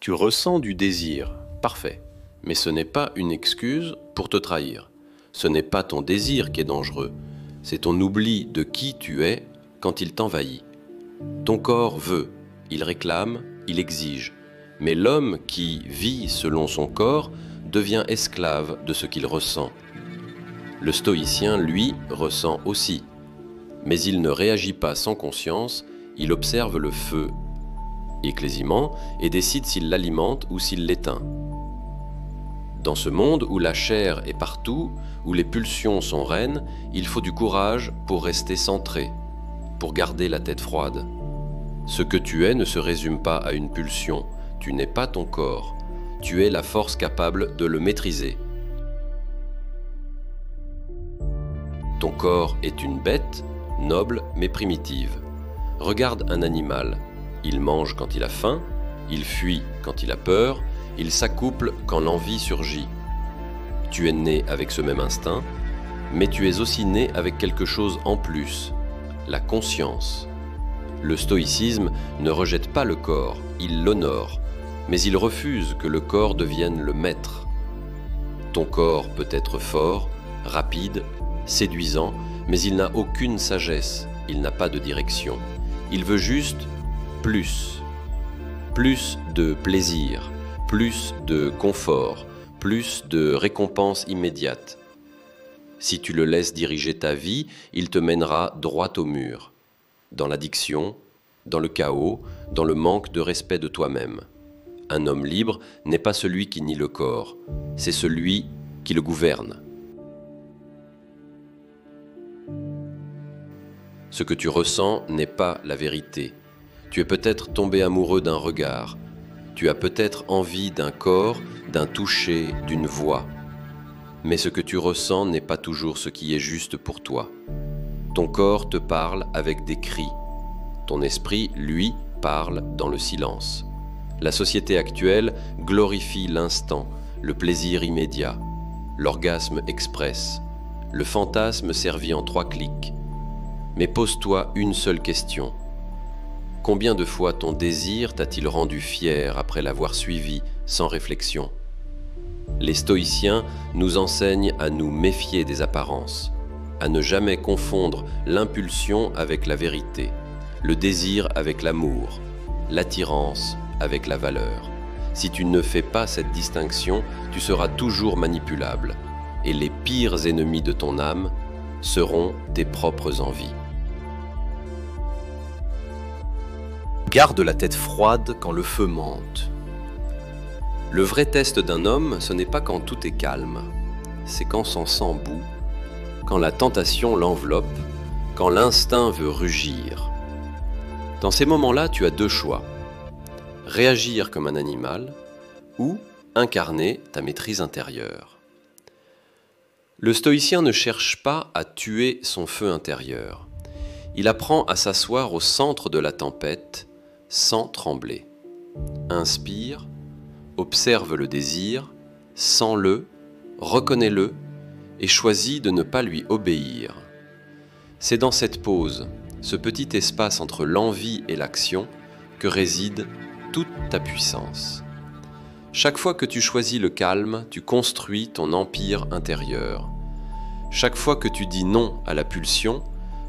Tu ressens du désir, parfait, mais ce n'est pas une excuse pour te trahir. Ce n'est pas ton désir qui est dangereux, c'est ton oubli de qui tu es quand il t'envahit. Ton corps veut, il réclame, il exige, mais l'homme qui vit selon son corps devient esclave de ce qu'il ressent. Le stoïcien, lui, ressent aussi, mais il ne réagit pas sans conscience, il observe le feu éclésiement et décide s'il l'alimente ou s'il l'éteint. Dans ce monde où la chair est partout, où les pulsions sont reines, il faut du courage pour rester centré, pour garder la tête froide. Ce que tu es ne se résume pas à une pulsion, tu n'es pas ton corps, tu es la force capable de le maîtriser. Ton corps est une bête, noble mais primitive. Regarde un animal, il mange quand il a faim, il fuit quand il a peur, il s'accouple quand l'envie surgit. Tu es né avec ce même instinct, mais tu es aussi né avec quelque chose en plus, la conscience. Le stoïcisme ne rejette pas le corps, il l'honore, mais il refuse que le corps devienne le maître. Ton corps peut être fort, rapide, séduisant, mais il n'a aucune sagesse, il n'a pas de direction. Il veut juste plus de plaisir, plus de confort, plus de récompense immédiate. Si tu le laisses diriger ta vie, il te mènera droit au mur, dans l'addiction, dans le chaos, dans le manque de respect de toi-même. Un homme libre n'est pas celui qui nie le corps, c'est celui qui le gouverne. Ce que tu ressens n'est pas la vérité. Tu es peut-être tombé amoureux d'un regard. Tu as peut-être envie d'un corps, d'un toucher, d'une voix. Mais ce que tu ressens n'est pas toujours ce qui est juste pour toi. Ton corps te parle avec des cris. Ton esprit, lui, parle dans le silence. La société actuelle glorifie l'instant, le plaisir immédiat, l'orgasme express, le fantasme servi en 3 clics. Mais pose-toi une seule question. Combien de fois ton désir t'a-t-il rendu fier après l'avoir suivi sans réflexion? Les stoïciens nous enseignent à nous méfier des apparences, à ne jamais confondre l'impulsion avec la vérité, le désir avec l'amour, l'attirance avec la valeur. Si tu ne fais pas cette distinction, tu seras toujours manipulable, et les pires ennemis de ton âme seront tes propres envies. Garde la tête froide quand le feu monte. Le vrai test d'un homme, ce n'est pas quand tout est calme, c'est quand son sang bout, quand la tentation l'enveloppe, quand l'instinct veut rugir. Dans ces moments-là, tu as 2 choix. Réagir comme un animal ou incarner ta maîtrise intérieure. Le stoïcien ne cherche pas à tuer son feu intérieur. Il apprend à s'asseoir au centre de la tempête sans trembler. Inspire, observe le désir, sens-le, reconnais-le et choisis de ne pas lui obéir. C'est dans cette pause, ce petit espace entre l'envie et l'action, que réside toute ta puissance. Chaque fois que tu choisis le calme, tu construis ton empire intérieur. Chaque fois que tu dis non à la pulsion,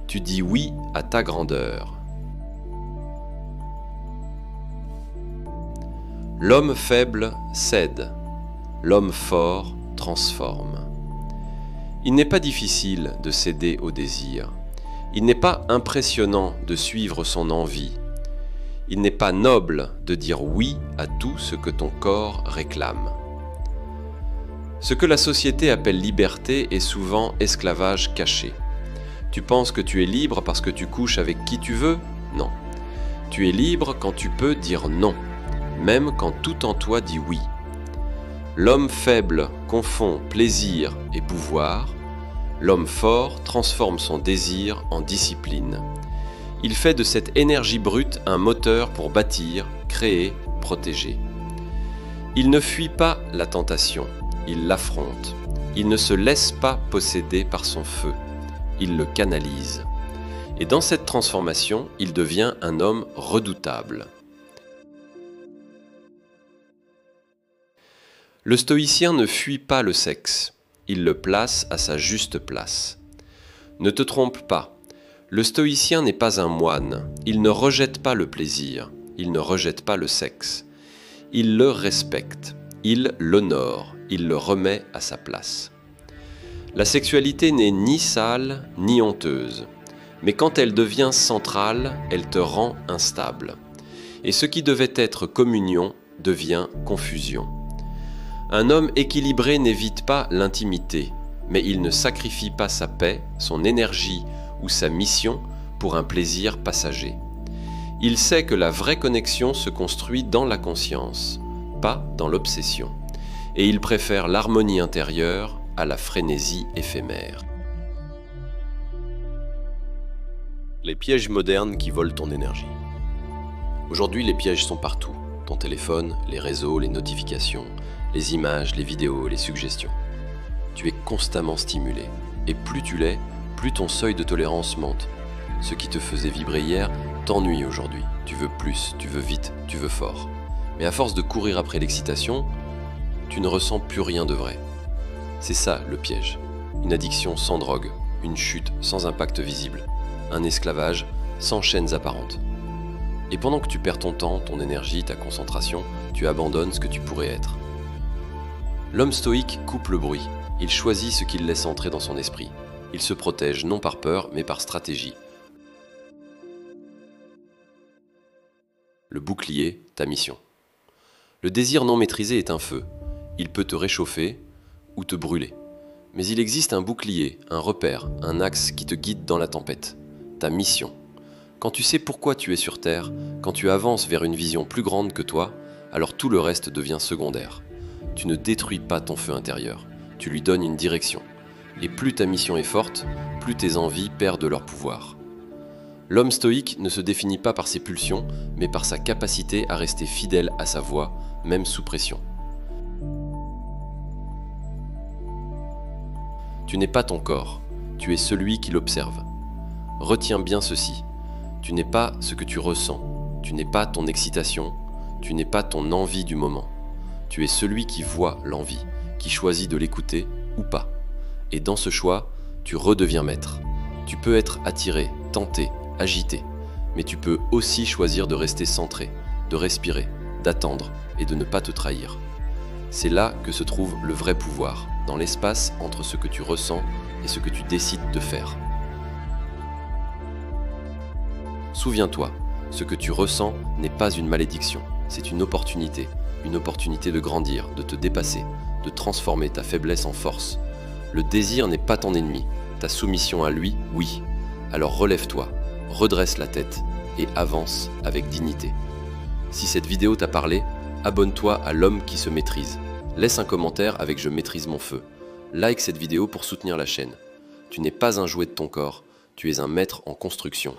tu dis oui à ta grandeur. L'homme faible cède, l'homme fort transforme. Il n'est pas difficile de céder au désir. Il n'est pas impressionnant de suivre son envie. Il n'est pas noble de dire oui à tout ce que ton corps réclame. Ce que la société appelle liberté est souvent esclavage caché. Tu penses que tu es libre parce que tu couches avec qui tu veux? Non. Tu es libre quand tu peux dire non, même quand tout en toi dit oui. L'homme faible confond plaisir et pouvoir. L'homme fort transforme son désir en discipline. Il fait de cette énergie brute un moteur pour bâtir, créer, protéger. Il ne fuit pas la tentation, il l'affronte. Il ne se laisse pas posséder par son feu, il le canalise. Et dans cette transformation, il devient un homme redoutable. Le stoïcien ne fuit pas le sexe, il le place à sa juste place. Ne te trompe pas, le stoïcien n'est pas un moine, il ne rejette pas le plaisir, il ne rejette pas le sexe. Il le respecte, il l'honore, il le remet à sa place. La sexualité n'est ni sale ni honteuse, mais quand elle devient centrale, elle te rend instable. Et ce qui devait être communion devient confusion. Un homme équilibré n'évite pas l'intimité, mais il ne sacrifie pas sa paix, son énergie ou sa mission pour un plaisir passager. Il sait que la vraie connexion se construit dans la conscience, pas dans l'obsession, et il préfère l'harmonie intérieure à la frénésie éphémère. Les pièges modernes qui volent ton énergie. Aujourd'hui, les pièges sont partout. Ton téléphone, les réseaux, les notifications, les images, les vidéos, les suggestions. Tu es constamment stimulé. Et plus tu l'es, plus ton seuil de tolérance monte. Ce qui te faisait vibrer hier t'ennuie aujourd'hui. Tu veux plus, tu veux vite, tu veux fort. Mais à force de courir après l'excitation, tu ne ressens plus rien de vrai. C'est ça le piège. Une addiction sans drogue, une chute sans impact visible, un esclavage sans chaînes apparentes. Et pendant que tu perds ton temps, ton énergie, ta concentration, tu abandonnes ce que tu pourrais être. L'homme stoïque coupe le bruit. Il choisit ce qu'il laisse entrer dans son esprit. Il se protège non par peur, mais par stratégie. Le bouclier, ta mission. Le désir non maîtrisé est un feu. Il peut te réchauffer ou te brûler. Mais il existe un bouclier, un repère, un axe qui te guide dans la tempête. Ta mission. Quand tu sais pourquoi tu es sur Terre, quand tu avances vers une vision plus grande que toi, alors tout le reste devient secondaire. Tu ne détruis pas ton feu intérieur, tu lui donnes une direction. Et plus ta mission est forte, plus tes envies perdent leur pouvoir. L'homme stoïque ne se définit pas par ses pulsions, mais par sa capacité à rester fidèle à sa voie, même sous pression. Tu n'es pas ton corps, tu es celui qui l'observe. Retiens bien ceci, tu n'es pas ce que tu ressens, tu n'es pas ton excitation, tu n'es pas ton envie du moment. Tu es celui qui voit l'envie, qui choisit de l'écouter ou pas. Et dans ce choix, tu redeviens maître. Tu peux être attiré, tenté, agité, mais tu peux aussi choisir de rester centré, de respirer, d'attendre et de ne pas te trahir. C'est là que se trouve le vrai pouvoir, dans l'espace entre ce que tu ressens et ce que tu décides de faire. Souviens-toi, ce que tu ressens n'est pas une malédiction, c'est une opportunité de grandir, de te dépasser, de transformer ta faiblesse en force. Le désir n'est pas ton ennemi, ta soumission à lui, oui. Alors relève-toi, redresse la tête et avance avec dignité. Si cette vidéo t'a parlé, abonne-toi à l'homme qui se maîtrise. Laisse un commentaire avec je maîtrise mon feu. Like cette vidéo pour soutenir la chaîne. Tu n'es pas un jouet de ton corps, tu es un maître en construction.